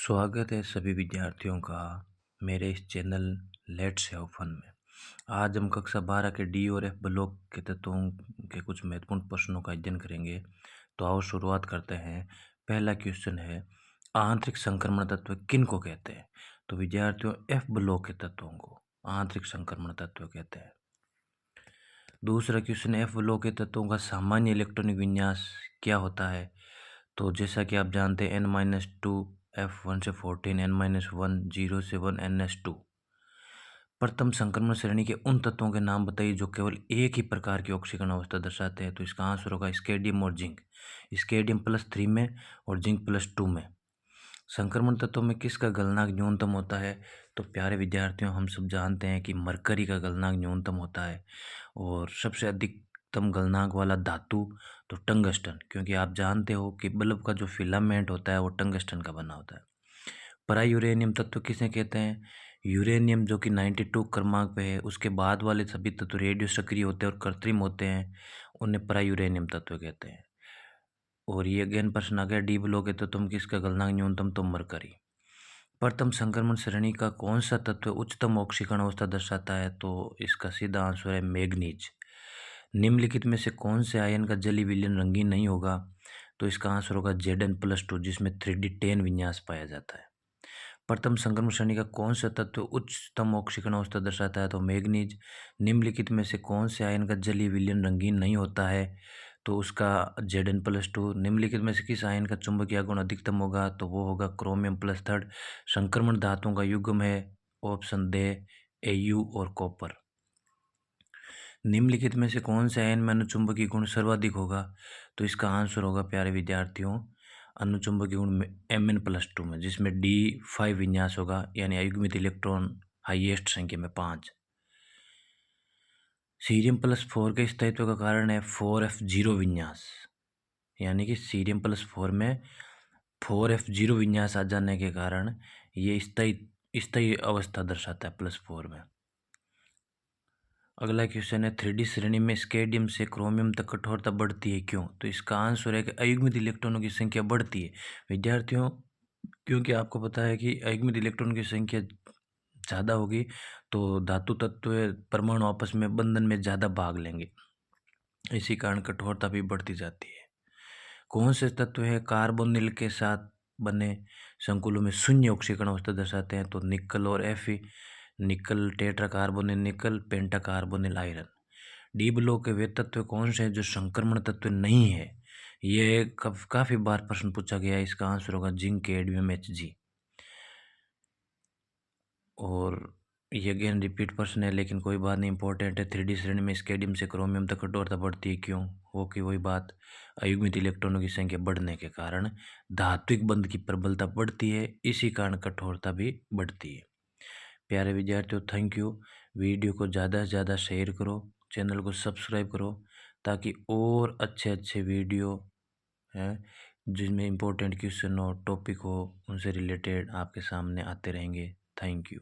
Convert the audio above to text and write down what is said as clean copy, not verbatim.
स्वागत है सभी विद्यार्थियों का मेरे इस चैनल लेट्स हैव फन में। आज हम कक्षा 12 के डी और एफ ब्लॉक के तत्वों के कुछ महत्वपूर्ण प्रश्नों का अध्ययन करेंगे। तो आओ शुरुआत करते हैं। पहला क्वेश्चन है, आंतरिक संक्रमण तत्व किन को कहते हैं? तो विद्यार्थियों, एफ ब्लॉक के तत्वों को आंतरिक संक्रमण तत्व कहते हैं। दूसरा क्वेश्चन, एफ ब्लॉक के तत्वों का सामान्य इलेक्ट्रॉनिक विन्यास क्या होता है? तो जैसा कि आप जानते हैं N-2 F1 से 14 N-1 0 से 1 NS2। प्रथम संक्रमण श्रेणी के उन तत्वों के नाम बताइए जो केवल एक ही प्रकार की ऑक्सीकरण अवस्था दर्शाते हैं। तो इसका आंसर होगा स्केडियम और जिंक। स्केडियम +3 में और जिंक +2 में। संक्रमण तत्वों में किसका गलनांक न्यूनतम होता है? तो प्यारे विद्यार्थियों, हम सब जानते हैं कि मरकरी का गलनांक न्यूनतम होता है। और सबसे अधिकतम गलनांक वाला धातु तो टंगस्टन, क्योंकि आप जानते हो कि बल्ब का जो फिलामेंट होता है वो टंगस्टन का बना होता है। पराई यूरेनियम तत्व किसे कहते हैं? यूरेनियम जो कि 92 क्रमांक पे है, उसके बाद वाले सभी तत्व रेडियो सक्रिय होते हैं और कृत्रिम होते हैं, उन्हें पराई यूरेनियम तत्व कहते हैं। और ये अगेन प्रश्न आ गया, डी ब्लॉक है तो तुम किसका गलनांक न्यूनतम? तो मरकरी। प्रथम संक्रमण श्रेणी का कौन सा तत्व उच्चतम ऑक्सीकरण अवस्था दर्शाता है? तो इसका सीधा आंसर है मैग्नीज। निम्नलिखित में से कौन से आयन का जलीय विलयन रंगीन नहीं होगा? तो इसका आंसर होगा Zn+2, जिसमें 3D10 विन्यास पाया जाता है। प्रथम संक्रमण श्रेणी का कौन सा तत्व उच्चतम ऑक्सीकरण अवस्था दर्शाता है? तो मैग्नीज। निम्नलिखित में से कौन से आयन का जलीय विलयन रंगीन नहीं होता है? तो उसका Zn+2। निम्नलिखित में से किस आयन का चुंबकीय गुण अधिकतम होगा? तो वो होगा क्रोमियम +3। संक्रमण धातुओं का युग्म है ऑप्शन दे Au और कॉपर। निम्नलिखित में से कौन से आयन में अनुचुंबकीय गुण सर्वाधिक होगा? तो इसका आंसर होगा प्यारे विद्यार्थियों अनुचुंबकीय गुण में Mn+2 में, जिसमें D5 विन्यास होगा, यानी अयुग्मित इलेक्ट्रॉन हाईएस्ट संख्या में 5। सीरियम+4 के स्थायित्व का कारण है 4f0 विन्यास, यानी कि सीरियम+4 में 4f0 विन्यास आ जाने के कारण ये स्थायी अवस्था दर्शाता है +4 में। अगला क्वेश्चन है, 3D श्रेणी में स्केडियम से क्रोमियम तक कठोरता बढ़ती है, क्यों? तो इसका आंसर है कि अयुग्मित इलेक्ट्रॉनों की संख्या बढ़ती है विद्यार्थियों, क्योंकि आपको पता है कि अयुग्मित इलेक्ट्रॉन की संख्या ज़्यादा होगी तो धातु तत्व परमाणु आपस में बंधन में ज़्यादा भाग लेंगे, इसी कारण कठोरता भी बढ़ती जाती है। कौन से तत्व है कार्बोनिल के साथ बने संकुलों में शून्य ऑक्सीकरण अवस्था दर्शाते हैं? तो निकल और Fe। निकल टेट्रा कार्बोनिल निकल, पेंटा कार्बोनिल आयरन। डी ब्लॉक के वे तत्व कौन से हैं जो संक्रमण तत्व नहीं है? ये काफ़ी बार प्रश्न पूछा गया है। इसका आंसर होगा जिंक, कैडमियम, Hg। और ये अगेन रिपीट प्रश्न है, लेकिन कोई बात नहीं, इंपॉर्टेंट है। 3D श्रेणी में स्केडियम से क्रोमियम तक कठोरता बढ़ती है, क्यों? वो कि वही बात, अयुग्मित इलेक्ट्रॉनों की संख्या बढ़ने के कारण धात्विक बंध की प्रबलता बढ़ती है, इसी कारण कठोरता भी बढ़ती है। प्यारे विद्यार्थियों, थैंक यू। वीडियो को ज़्यादा से ज़्यादा शेयर करो, चैनल को सब्सक्राइब करो, ताकि और अच्छे अच्छे वीडियो हैं जिनमें इम्पोर्टेंट क्वेश्चन हो, टॉपिक हो, उनसे रिलेटेड आपके सामने आते रहेंगे। Thank you.